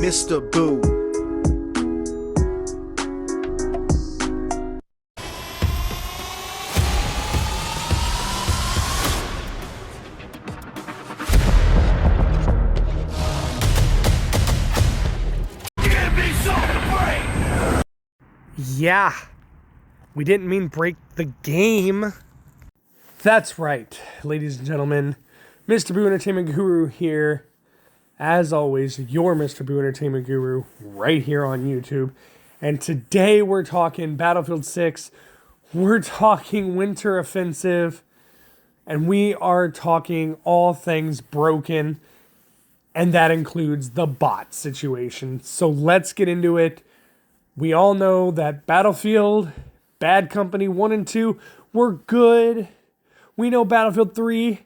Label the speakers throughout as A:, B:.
A: Mr. Boo.
B: Yeah, we didn't mean break the game. That's right, ladies and gentlemen. Mr. Boo Entertainment Guru here. As always, your Mr. Boo Entertainment Guru right here on YouTube. And today we're talking Battlefield 6. We're talking Winter Offensive. And we are talking all things broken. And that includes the bot situation. So let's get into it. We all know that Battlefield, Bad Company 1 and 2 were good. We know Battlefield 3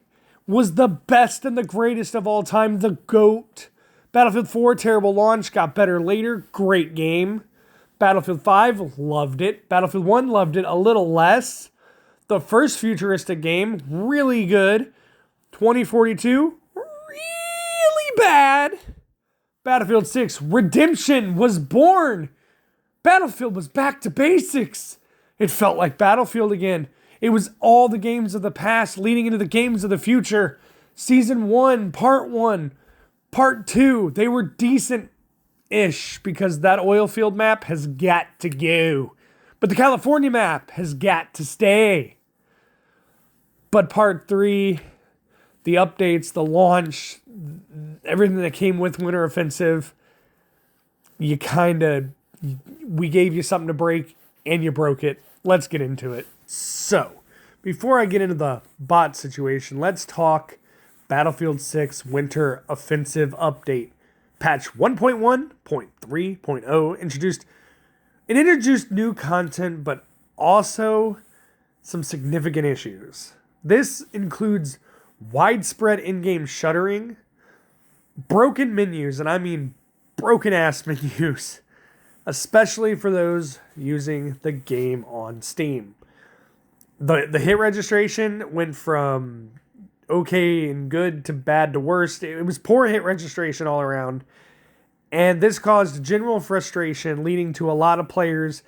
B: was the best and the greatest of all time, the GOAT. Battlefield 4, terrible launch, got better later, great game. Battlefield 5, loved it. Battlefield 1, loved it a little less. The first futuristic game, really good. 2042, really bad. Battlefield 6, Redemption was born. Battlefield was back to basics. It felt like Battlefield again. It was all the games of the past leading into the games of the future. Season 1, Part 1, Part 2, they were decent-ish because that oil field map has got to go. But the California map has got to stay. But Part 3, the updates, the launch, everything that came with Winter Offensive, we gave you something to break, and you broke it. Let's get into it. So, before I get into the bot situation, let's talk Battlefield 6 Winter Offensive Update. Patch 1.1.3.0 introduced new content, but also some significant issues. This includes widespread in-game shuttering, broken menus, and I mean broken-ass menus, especially for those using the game on Steam. The hit registration went from okay and good to bad to worst. It was poor hit registration all around. And this caused general frustration, leading to a lot of players.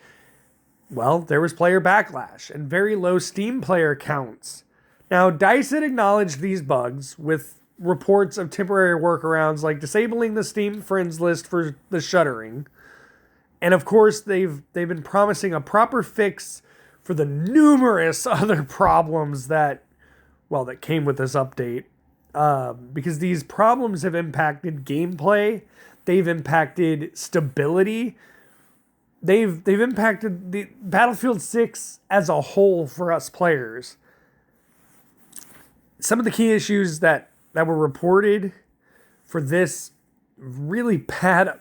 B: Well, there was player backlash and very low Steam player counts. Now, DICE had acknowledged these bugs with reports of temporary workarounds like disabling the Steam friends list for the shuttering. And of course, they've been promising a proper fix for the numerous other problems that came with this update. Because these problems have impacted gameplay, they've impacted stability, they've impacted the Battlefield 6 as a whole for us players. Some of the key issues that were reported for this really bad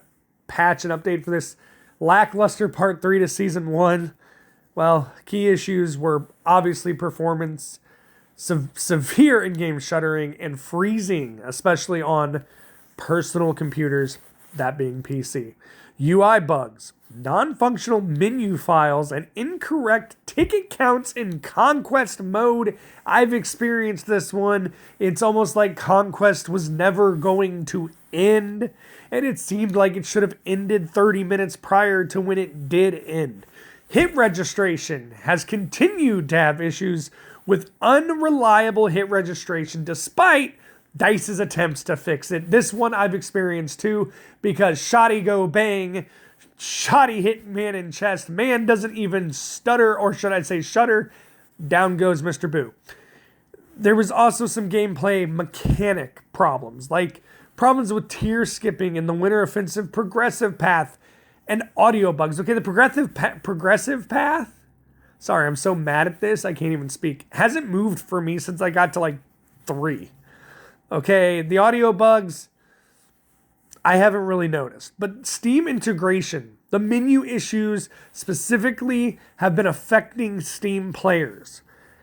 B: patch and update for this lackluster Part 3 to Season 1. Well, key issues were obviously performance, severe in-game shuttering, and freezing, especially on personal computers, that being PC. UI bugs, non-functional menu files, and incorrect ticket counts in Conquest mode. I've experienced this one. It's almost like Conquest was never going to end, and it seemed like it should have ended 30 minutes prior to when it did end. Hit registration has continued to have issues with unreliable hit registration despite DICE's attempts to fix it. This one I've experienced too, because shoddy go bang, shoddy hit man in chest, man doesn't even stutter, or should I say shudder, down goes Mr. Boo. There was also some gameplay mechanic problems, like problems with tier skipping in the Winter Offensive progressive path and audio bugs. Okay, the progressive path, sorry, I'm so mad at this, I can't even speak, hasn't moved for me since I got to like 3. Okay, the audio bugs, I haven't really noticed. But Steam integration, the menu issues specifically have been affecting Steam players.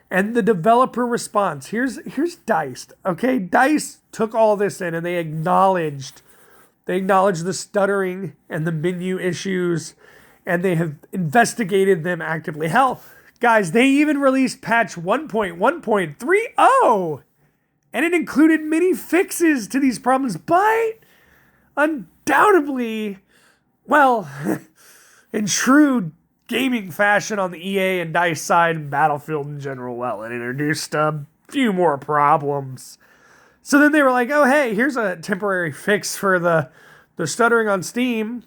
B: And the developer response, here's DICE, okay? DICE took all this in and they acknowledged the stuttering and the menu issues, and they have investigated them actively. Hell, guys, they even released patch 1.1.30, and it included many fixes to these problems, but undoubtedly, well, in true gaming fashion on the EA and DICE side and Battlefield in general, well, it introduced a few more problems. So then they were like, oh, hey, here's a temporary fix for the stuttering on Steam.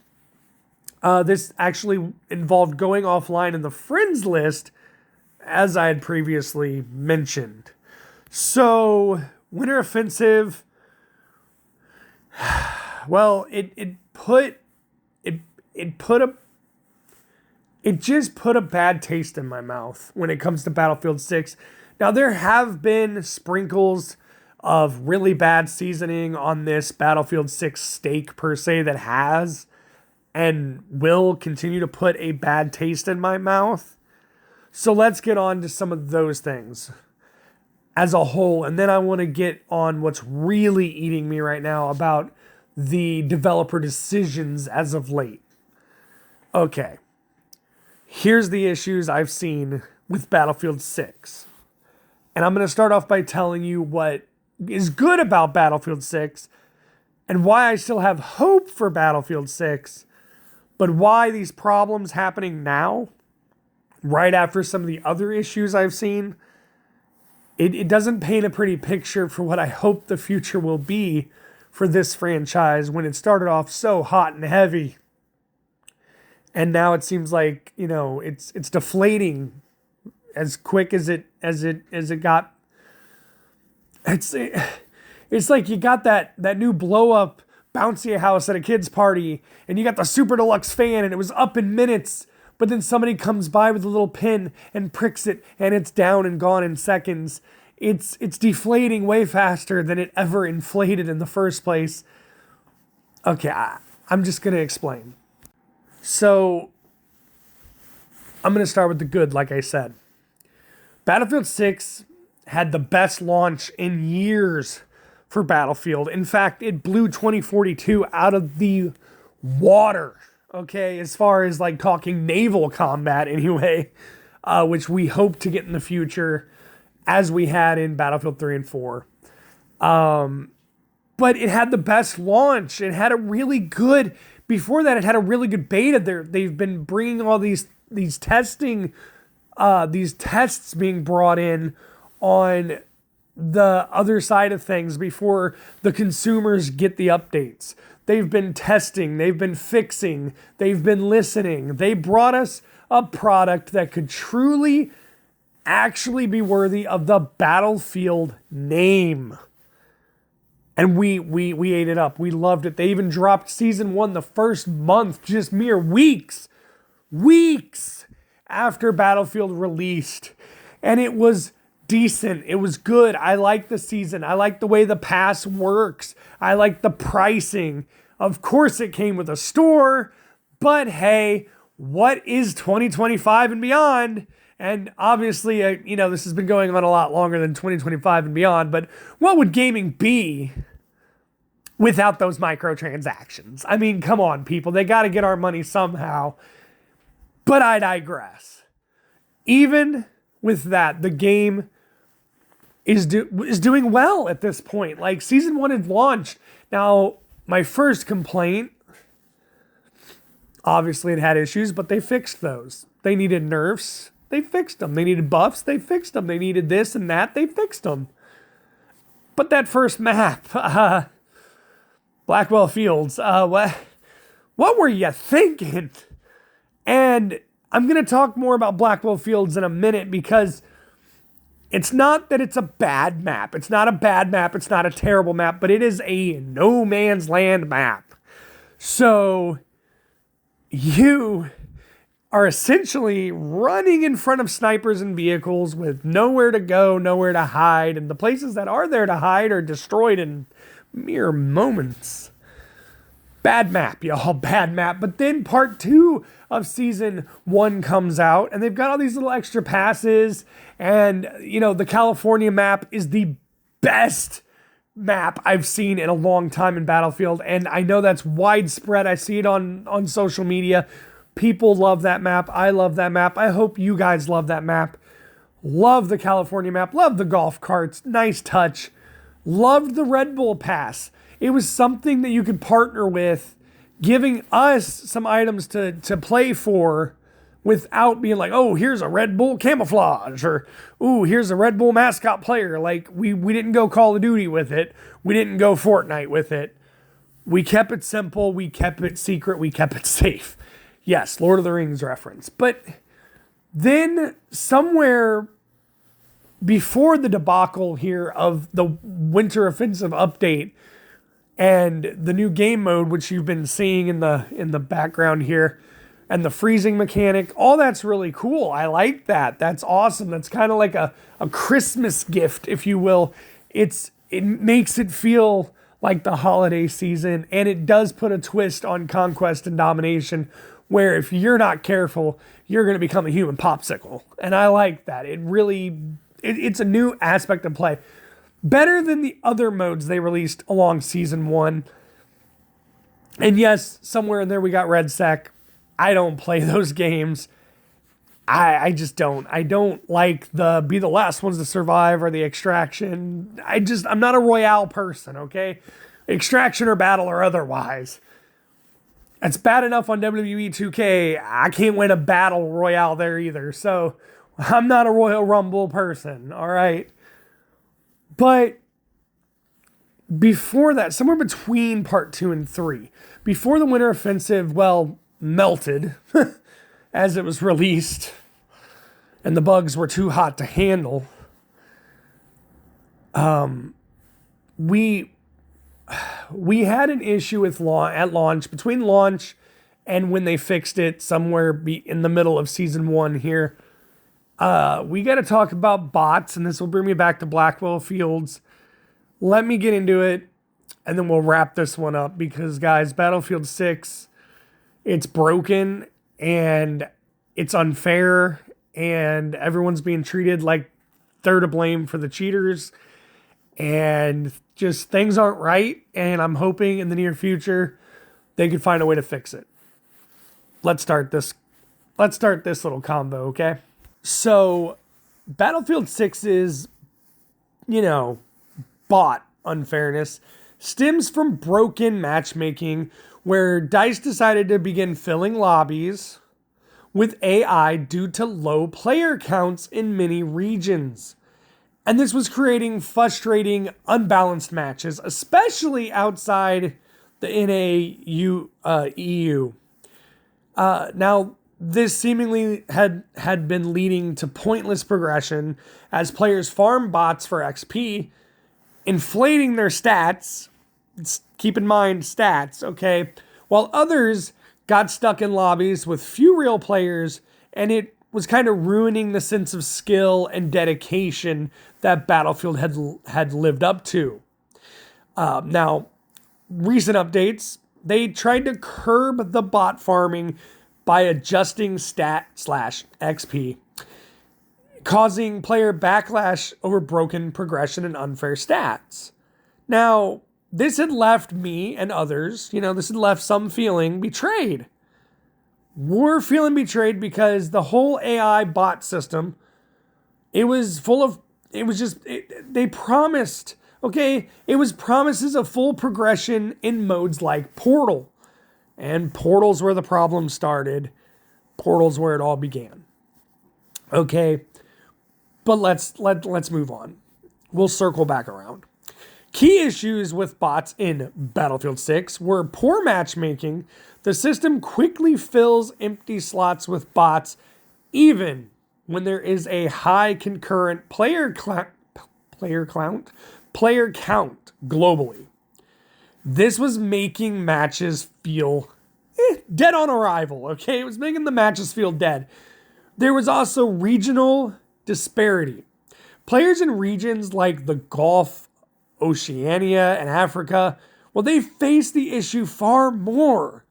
B: This actually involved going offline in the friends list, as I had previously mentioned. So, Winter Offensive, well, it just put a bad taste in my mouth when it comes to Battlefield 6. Now, there have been sprinkles of really bad seasoning on this Battlefield 6 steak per se that has and will continue to put a bad taste in my mouth. So let's get on to some of those things as a whole. And then I want to get on what's really eating me right now about the developer decisions as of late. Okay. Here's the issues I've seen with Battlefield 6. And I'm going to start off by telling you what is good about Battlefield 6 and why I still have hope for Battlefield 6, but why these problems happening now, right after some of the other issues I've seen, it doesn't paint a pretty picture for what I hope the future will be for this franchise when it started off so hot and heavy. And now it seems like, it's deflating as quick as it got. It's like you got that new blow up bouncy house at a kid's party, and you got the super deluxe fan, and it was up in minutes, but then somebody comes by with a little pin and pricks it, and it's down and gone in seconds. It's deflating way faster than it ever inflated in the first place. Okay, I'm just gonna explain. So, I'm going to start with the good, like I said. Battlefield 6 had the best launch in years for Battlefield. In fact, it blew 2042 out of the water, okay, as far as like talking naval combat anyway, which we hope to get in the future as we had in Battlefield 3 and 4. But it had the best launch. It had a really good... Before that, it had a really good beta. They've been bringing all these testing, these tests being brought in on the other side of things before the consumers get the updates. They've been testing, they've been fixing, they've been listening. They brought us a product that could truly, actually be worthy of the Battlefield name. And we ate it up. We loved it. They even dropped Season 1 the first month, just mere weeks after Battlefield released. And it was decent. It was good. I like the season. I like the way the pass works. I like the pricing. Of course, it came with a store. But hey, what is 2025 and beyond? And obviously, this has been going on a lot longer than 2025 and beyond, but what would gaming be without those microtransactions? I mean, come on, people. They got to get our money somehow. But I digress. Even with that, the game is doing well at this point. Like, Season 1 had launched. Now, my first complaint, obviously it had issues, but they fixed those. They needed nerfs. They fixed them. They needed buffs. They fixed them. They needed this and that. They fixed them. But that first map, Blackwell Fields, what were you thinking? And I'm going to talk more about Blackwell Fields in a minute because it's not that it's a bad map. It's not a bad map. It's not a terrible map, but it is a no man's land map. So you are essentially running in front of snipers and vehicles with nowhere to go, nowhere to hide, and the places that are there to hide are destroyed in mere moments. Bad map, y'all, bad map. But then part 2 of Season 1 comes out, and they've got all these little extra passes, and, the California map is the best map I've seen in a long time in Battlefield, and I know that's widespread. I see it on social media. People love that map. I love that map. I hope you guys love that map. Love the California map. Love the golf carts. Nice touch. Loved the Red Bull pass. it was something that you could partner with, giving us some items to play for without being like, oh, here's a Red Bull camouflage, or, ooh, here's a Red Bull mascot player. Like, we didn't go Call of Duty with it. We didn't go Fortnite with it. We kept it simple. We kept it secret. We kept it safe. Yes, Lord of the Rings reference. But then somewhere before the debacle here of the Winter Offensive update and the new game mode, which you've been seeing in the background here, and the freezing mechanic, all that's really cool. I like that. That's awesome. That's kind of like a Christmas gift, if you will. It makes it feel like the holiday season, and it does put a twist on conquest and domination, where if you're not careful, you're going to become a human popsicle. And I like that. It's a new aspect of play. Better than the other modes they released along Season 1. And yes, somewhere in there we got Red Sec. I don't play those games. I just don't. I don't like the be the last ones to survive or the extraction. I'm not a Royale person, okay? Extraction or battle or otherwise. It's bad enough on WWE 2K. I can't win a battle Royale there either. So I'm not a Royal Rumble person, all right? But before that, somewhere between part 2 and 3, before the Winter Offensive, melted as it was released and the bugs were too hot to handle, we had an issue with at launch, between launch and when they fixed it somewhere in the middle of Season 1 here. We got to talk about bots, and this will bring me back to Blackwell Fields. Let me get into it, and then we'll wrap this one up, because, guys, Battlefield 6, it's broken, and it's unfair, and everyone's being treated like they're to blame for the cheaters, and just things aren't right, and I'm hoping in the near future they can find a way to fix it. Let's start this little combo, okay? So, Battlefield 6's, bot unfairness stems from broken matchmaking, where DICE decided to begin filling lobbies with AI due to low player counts in many regions. And this was creating frustrating, unbalanced matches, especially outside the EU. Now, this seemingly had been leading to pointless progression as players farm bots for XP, inflating their stats. Keep in mind stats, okay? While others got stuck in lobbies with few real players, and it was kind of ruining the sense of skill and dedication that Battlefield had lived up to. Now, recent updates, they tried to curb the bot farming by adjusting stat/XP, causing player backlash over broken progression and unfair stats. Now, this had left me and others, this had left some feeling betrayed. We're feeling betrayed because the whole AI bot system, they promised, okay, it was promises of full progression in modes like Portal. And Portal's where the problem started. Portal's where it all began. Okay, but let's move on. We'll circle back around. Key issues with bots in Battlefield 6 were poor matchmaking. The system quickly fills empty slots with bots, even when there is a high concurrent player count globally. This was making matches feel dead on arrival, okay? It was making the matches feel dead. There was also regional disparity. Players in regions like the Gulf, Oceania, and Africa, they face the issue far more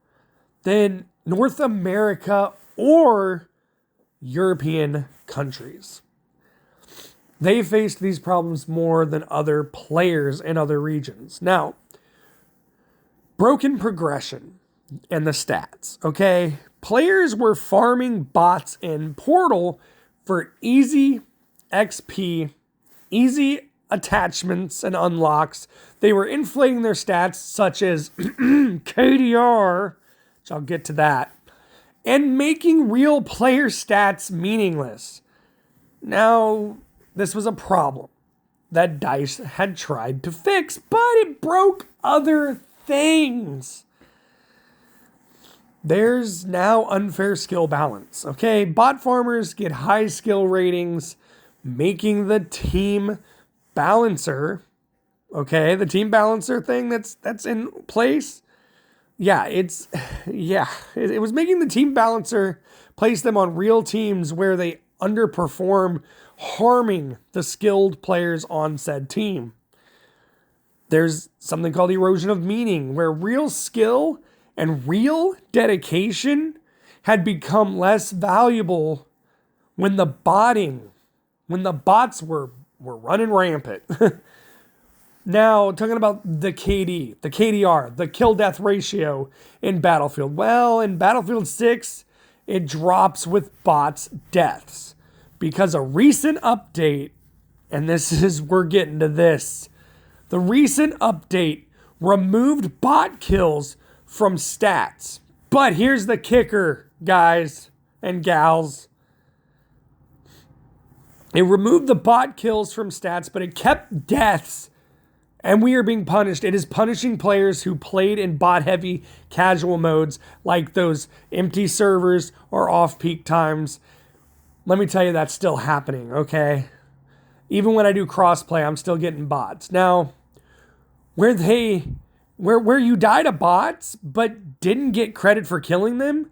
B: than North America or European countries. They faced these problems more than other players in other regions. Now, broken progression and the stats, okay? Players were farming bots in Portal for easy XP, easy attachments and unlocks. They were inflating their stats, such as KDR, which I'll get to that, and making real player stats meaningless. Now, this was a problem that DICE had tried to fix, but it broke other things. There's now unfair skill balance, okay? Bot farmers get high skill ratings, making the team balancer, okay? The team balancer thing that's in place. It was making the team balancer place them on real teams where they underperform, harming the skilled players on said team. There's something called erosion of meaning, where real skill and real dedication had become less valuable when the bots were running rampant. Now, talking about the KD, the KDR, the kill-death ratio in Battlefield. Well, in Battlefield 6, it drops with bots' deaths because a recent update, and we're getting to this, the recent update removed bot kills from stats. But here's the kicker, guys and gals. It removed the bot kills from stats, but it kept deaths. And we are being punished. It is punishing players who played in bot-heavy casual modes, like those empty servers or off-peak times. Let me tell you, that's still happening, okay? Even when I do crossplay, I'm still getting bots. Now, where you die to bots, but didn't get credit for killing them,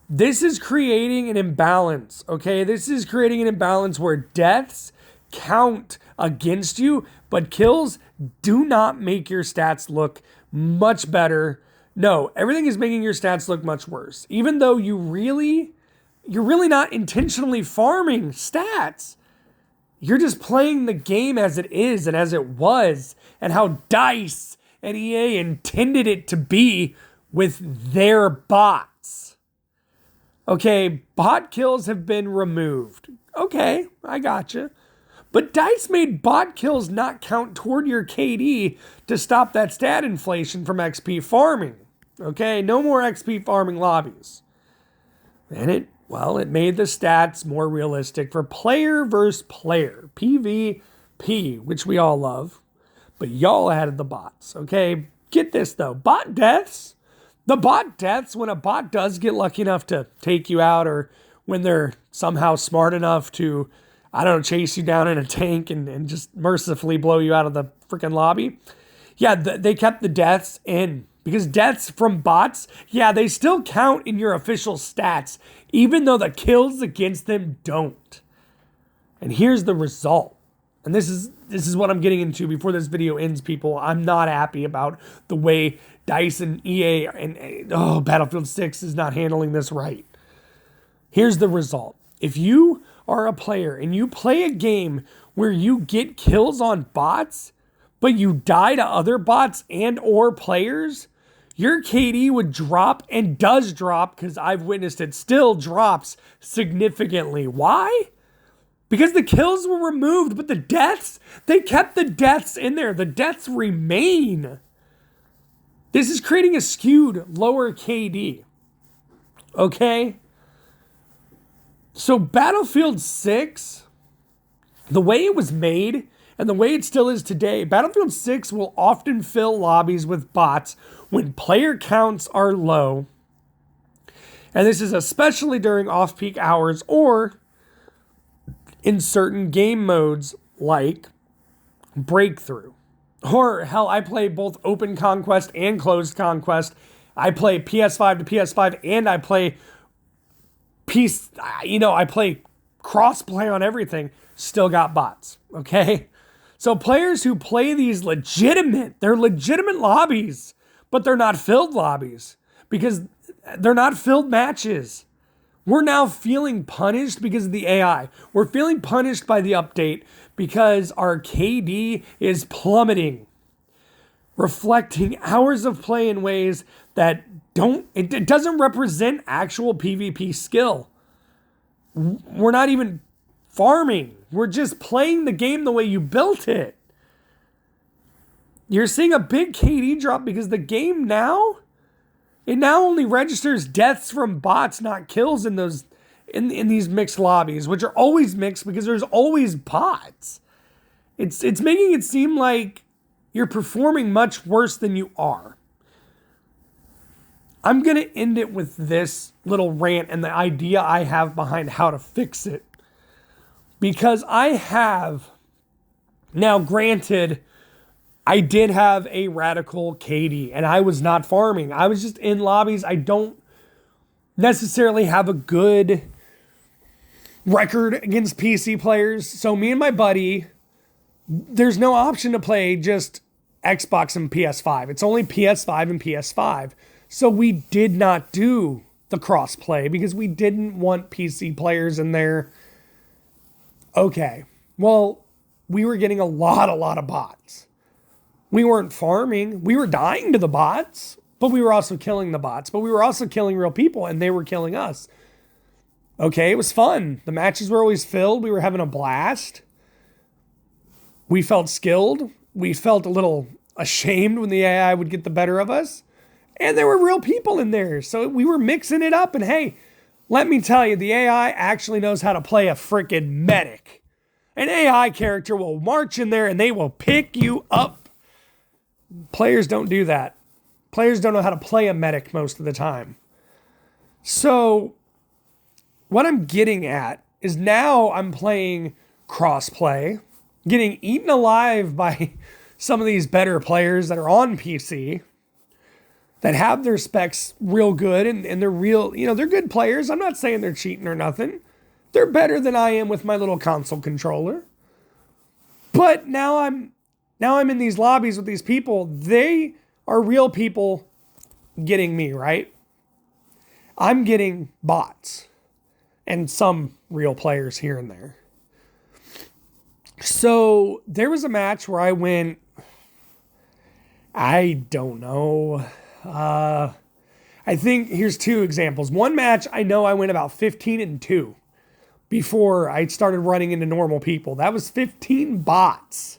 B: this is creating an imbalance, okay? This is creating an imbalance where deaths count against you, but kills do not make your stats look much better. No, everything is making your stats look much worse. Even though you're really not intentionally farming stats. You're just playing the game as it is and as it was and how DICE and EA intended it to be with their bots. Okay, bot kills have been removed. Okay, I gotcha. But DICE made bot kills not count toward your KD to stop that stat inflation from XP farming. Okay, no more XP farming lobbies. And it made the stats more realistic for player versus player, PvP, which we all love. But y'all added the bots, okay? Get this though, bot deaths. The bot deaths, when a bot does get lucky enough to take you out, or when they're somehow smart enough to, I don't know, chase you down in a tank and just mercifully blow you out of the freaking lobby. Yeah, they kept the deaths in. Because deaths from bots, yeah, they still count in your official stats, even though the kills against them don't. And here's the result. And this is what I'm getting into before this video ends, people. I'm not happy about the way DICE and EA and Battlefield 6 is not handling this right. Here's the result. If you are a player and you play a game where you get kills on bots, but you die to other bots and or players, your KD would drop, and does drop, because I've witnessed it, still drops significantly. Why? Because the kills were removed, but the deaths, they kept the deaths in there. The deaths remain. This is creating a skewed lower KD. Okay? So Battlefield 6, the way it was made, and the way it still is today, Battlefield 6 will often fill lobbies with bots when player counts are low. And this is especially during off-peak hours or in certain game modes like Breakthrough. Or hell, I play both Open Conquest and Closed Conquest. I play PS5 to PS5 and I play I play cross-play on everything. Still got bots, okay? So players who play these they're legitimate lobbies, but they're not filled lobbies because they're not filled matches. We're now feeling punished because of the AI. We're feeling punished by the update because our KD is plummeting, reflecting hours of play in ways that it doesn't represent actual PvP skill. We're not even farming. We're just playing the game the way you built it. You're seeing a big KD drop because the game now, it now only registers deaths from bots, not kills in those in these mixed lobbies, which are always mixed because there's always bots. It's making it seem like you're performing much worse than you are. I'm going to end it with this little rant and the idea I have behind how to fix it. Because I have, now granted, I did have a radical KD and I was not farming. I was just in lobbies. I don't necessarily have a good record against PC players. So me and my buddy, there's no option to play just Xbox and PS5. It's only PS5 and PS5. So we did not do the cross-play because we didn't want PC players in there. Okay, well, we were getting a lot of bots. We weren't farming. We were dying to the bots, but we were also killing the bots. But we were also killing real people, and they were killing us. Okay, it was fun. The matches were always filled. We were having a blast. We felt skilled. We felt a little ashamed when the AI would get the better of us. And there were real people in there. So we were mixing it up. And hey, let me tell you, the AI actually knows how to play a freaking medic. An AI character will march in there and they will pick you up. Players don't do that. Players don't know how to play a medic most of the time. So what I'm getting at is now I'm playing crossplay, getting eaten alive by some of these better players that are on PC that have their specs real good and they're real, they're good players. I'm not saying they're cheating or nothing. They're better than I am with my little console controller. But now I'm in these lobbies with these people. They are real people getting me, right? I'm getting bots and some real players here and there. So there was a match where I went, I don't know. I think here's two examples. One match, I know I went about 15-2 before I started running into normal people. That was 15 bots.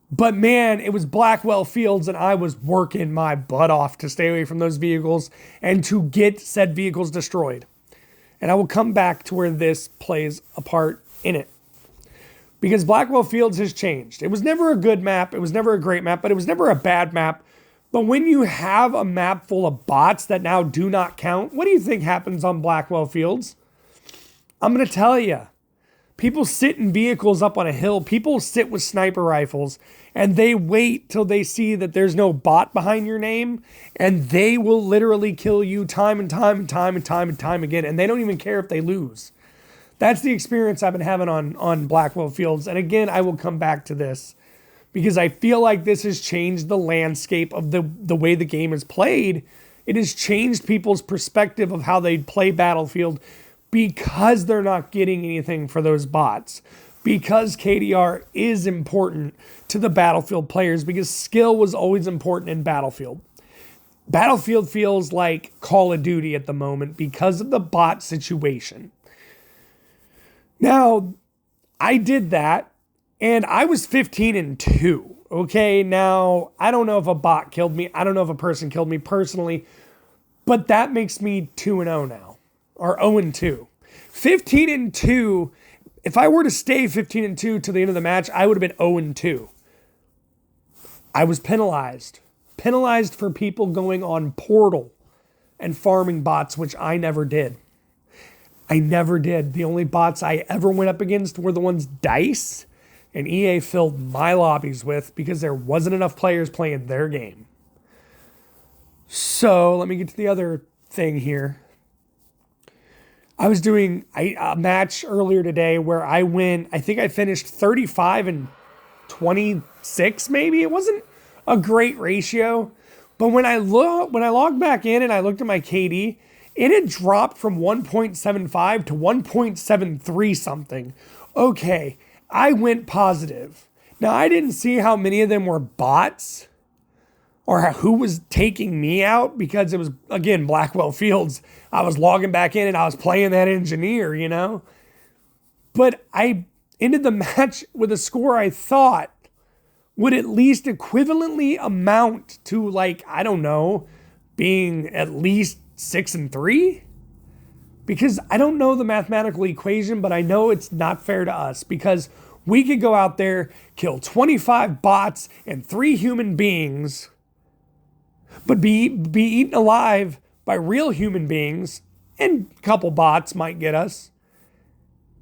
B: But man, it was Blackwell Fields and I was working my butt off to stay away from those vehicles and to get said vehicles destroyed. And I will come back to where this plays a part in it. Because Blackwell Fields has changed. It was never a good map. It was never a great map, but it was never a bad map. But when you have a map full of bots that now do not count, what do you think happens on Blackwell Fields? I'm going to tell you. People sit in vehicles up on a hill. People sit with sniper rifles and they wait till they see that there's no bot behind your name and they will literally kill you time and time again. And they don't even care if they lose. That's the experience I've been having on Blackwell Fields. And again, I will come back to this because I feel like this has changed the landscape of the way the game is played. It has changed people's perspective of how they play Battlefield because they're not getting anything for those bots. Because KDR is important to the Battlefield players because skill was always important in Battlefield. Battlefield feels like Call of Duty at the moment because of the bot situation. Now, I did that, and I was 15-2. Okay, now, I don't know if a bot killed me. I don't know if a person killed me personally, but that makes me 2-0 now, or 0-2. 15-2, if I were to stay 15-2 to the end of the match, I would have been 0-2. I was penalized. Penalized for people going on Portal and farming bots, which I never did. I never did. The only bots I ever went up against were the ones DICE and EA filled my lobbies with because there wasn't enough players playing their game. So let me get to the other thing here. I was doing a match earlier today where I think I finished 35-26 maybe. It wasn't a great ratio. But when I logged back in and I looked at my KD, it had dropped from 1.75 to 1.73 something. Okay, I went positive. Now, I didn't see how many of them were bots or who was taking me out because it was, again, Blackwell Fields. I was logging back in and I was playing that engineer, But I ended the match with a score I thought would at least equivalently amount to, like, I don't know, being at least 6-3? Because I don't know the mathematical equation, but I know it's not fair to us, because we could go out there, kill 25 bots and 3 human beings, but be eaten alive by real human beings, and a couple bots might get us.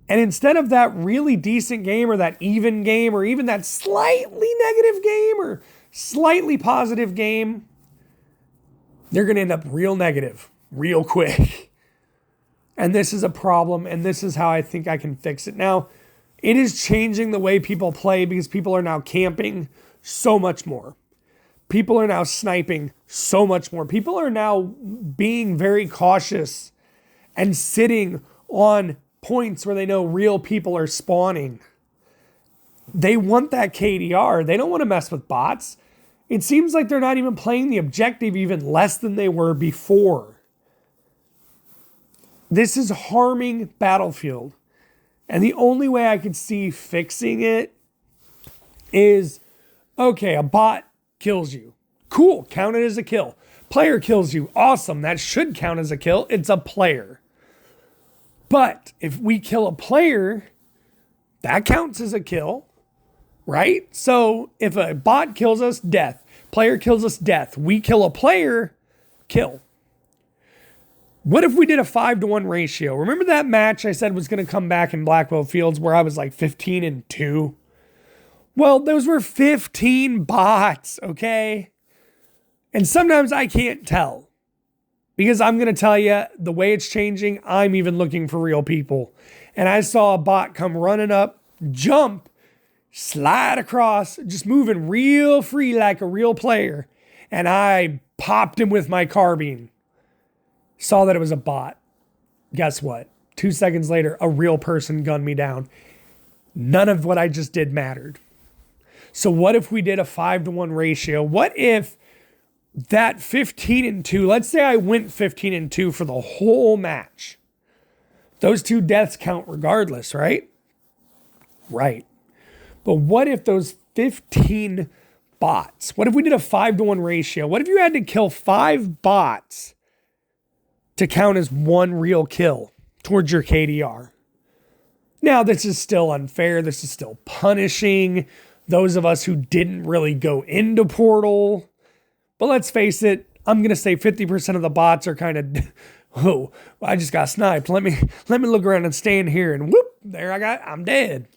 B: And instead of that really decent game, or that even game, or even that slightly negative game, or slightly positive game, they're going to end up real negative real quick. And this is a problem, and this is how I think I can fix it. Now, it is changing the way people play, because people are now camping so much more. People are now sniping so much more. People are now being very cautious and sitting on points where they know real people are spawning. They want that KDR. They don't want to mess with bots. It seems like they're not even playing the objective even less than they were before. This is harming Battlefield. And the only way I could see fixing it is, okay, a bot kills you. Cool, count it as a kill. Player kills you. Awesome, that should count as a kill. It's a player. But if we kill a player, that counts as a kill, right? So if a bot kills us, death. Player kills us, death. We kill a player, kill. What if we did a 5-to-1 ratio? Remember that match I said was going to come back in Blackwell Fields where I was like 15-2? Well, those were 15 bots, okay? And sometimes I can't tell. Because I'm going to tell you, the way it's changing, I'm even looking for real people. And I saw a bot come running up, jump, slide across, just moving real free like a real player. And I popped him with my carbine. Saw that it was a bot. Guess what? 2 seconds later, a real person gunned me down. None of what I just did mattered. So what if we did a 5-to-1 ratio? What if that 15-2, let's say I went 15-2 for the whole match. Those 2 deaths count regardless, right? Right. But what if those 15 bots, what if we did a 5-to-1 ratio? What if you had to kill 5 bots to count as 1 real kill towards your KDR? Now, this is still unfair. This is still punishing those of us who didn't really go into Portal. But let's face it, I'm going to say 50% of the bots are kind of, oh, I just got sniped. Let me look around and stand here, and whoop, there I'm dead.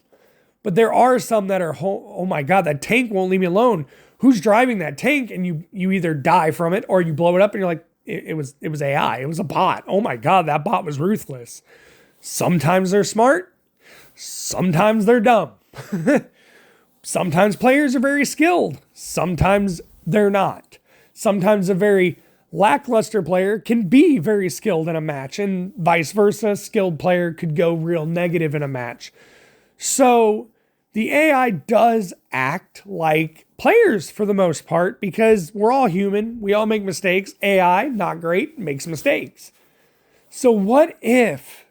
B: But there are some that are, oh my God, that tank won't leave me alone. Who's driving that tank? And you either die from it or you blow it up and you're like, it was AI. It was a bot. Oh my God, that bot was ruthless. Sometimes they're smart. Sometimes they're dumb. Sometimes players are very skilled. Sometimes they're not. Sometimes a very lackluster player can be very skilled in a match, and vice versa. A skilled player could go real negative in a match. So the AI does act like players for the most part, because we're all human. We all make mistakes. AI, not great, makes mistakes. So what if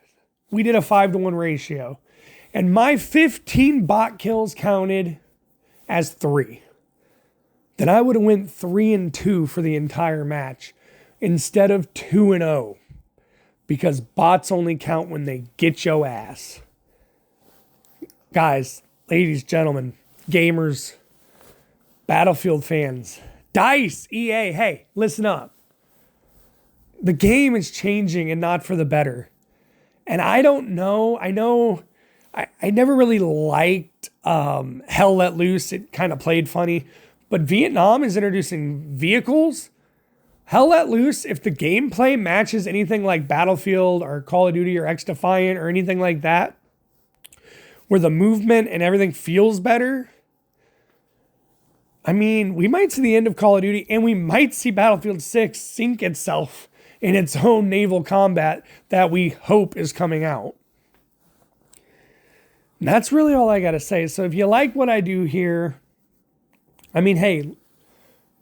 B: we did a 5-to-1 ratio and my 15 bot kills counted as 3? Then I would have went 3-2 for the entire match instead of 2-0, because bots only count when they get your ass. Guys, ladies, gentlemen, gamers, Battlefield fans, DICE, EA, hey, listen up. The game is changing, and not for the better. And I don't know, I never really liked Hell Let Loose. It kind of played funny. But Vietnam is introducing vehicles. Hell Let Loose, if the gameplay matches anything like Battlefield or Call of Duty or X-Defiant or anything like that, where the movement and everything feels better, I mean, we might see the end of Call of Duty, and we might see Battlefield 6 sink itself in its own naval combat that we hope is coming out. And that's really all I got to say. So if you like what I do here, I mean, hey,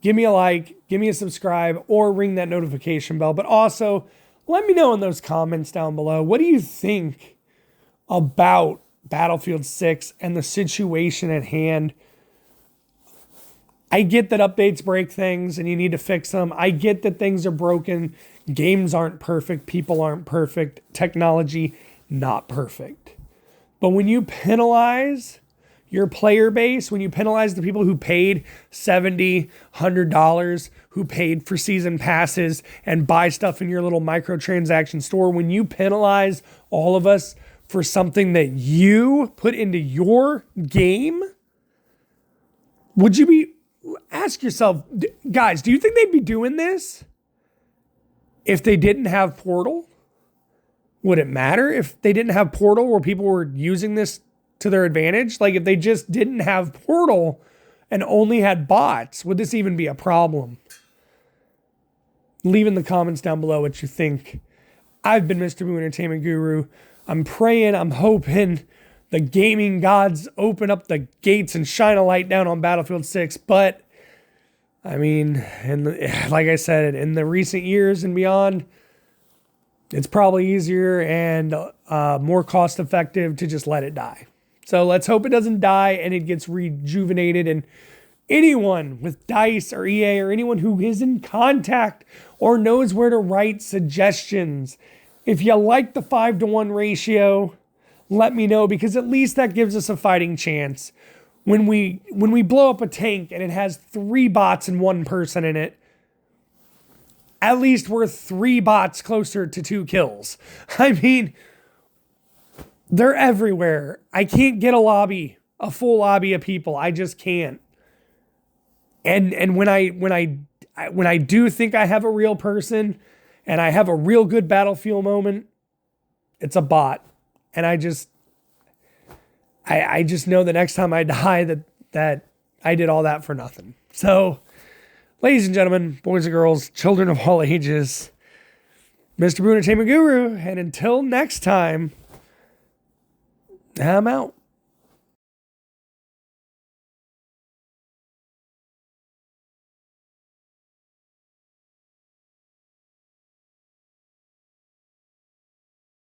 B: give me a like, give me a subscribe, or ring that notification bell. But also, let me know in those comments down below, what do you think about Battlefield 6 and the situation at hand? I get that updates break things and you need to fix them. I get that things are broken. Games aren't perfect. People aren't perfect. Technology, not perfect. But when you penalize your player base, when you penalize the people who paid $70, $100, who paid for season passes and buy stuff in your little microtransaction store, when you penalize all of us for something that you put into your game, would you be, ask yourself, guys, do you think they'd be doing this if they didn't have Portal? Would it matter if they didn't have Portal where people were using this to their advantage? Like if they just didn't have Portal and only had bots, would this even be a problem? Leave in the comments down below what you think. I've been Mr. Boo Entertainment Guru. I'm praying, I'm hoping the gaming gods open up the gates and shine a light down on Battlefield 6. But, I mean, like I said, in the recent years and beyond, it's probably easier and more cost effective to just let it die. So let's hope it doesn't die and it gets rejuvenated. And anyone with DICE or EA or anyone who is in contact or knows where to write suggestions, if you like the 5-to-1 ratio, let me know, because at least that gives us a fighting chance. When we blow up a tank and it has 3 bots and 1 person in it, at least we're 3 bots closer to 2 kills. I mean, they're everywhere. I can't get a full lobby of people. I just can't. And when I do think I have a real person and I have a real good Battlefield moment, it's a bot. And I just know the next time I die that I did all that for nothing. So, ladies and gentlemen, boys and girls, children of all ages, Mr. Boo Entertainment Guru, and until next time, I'm out.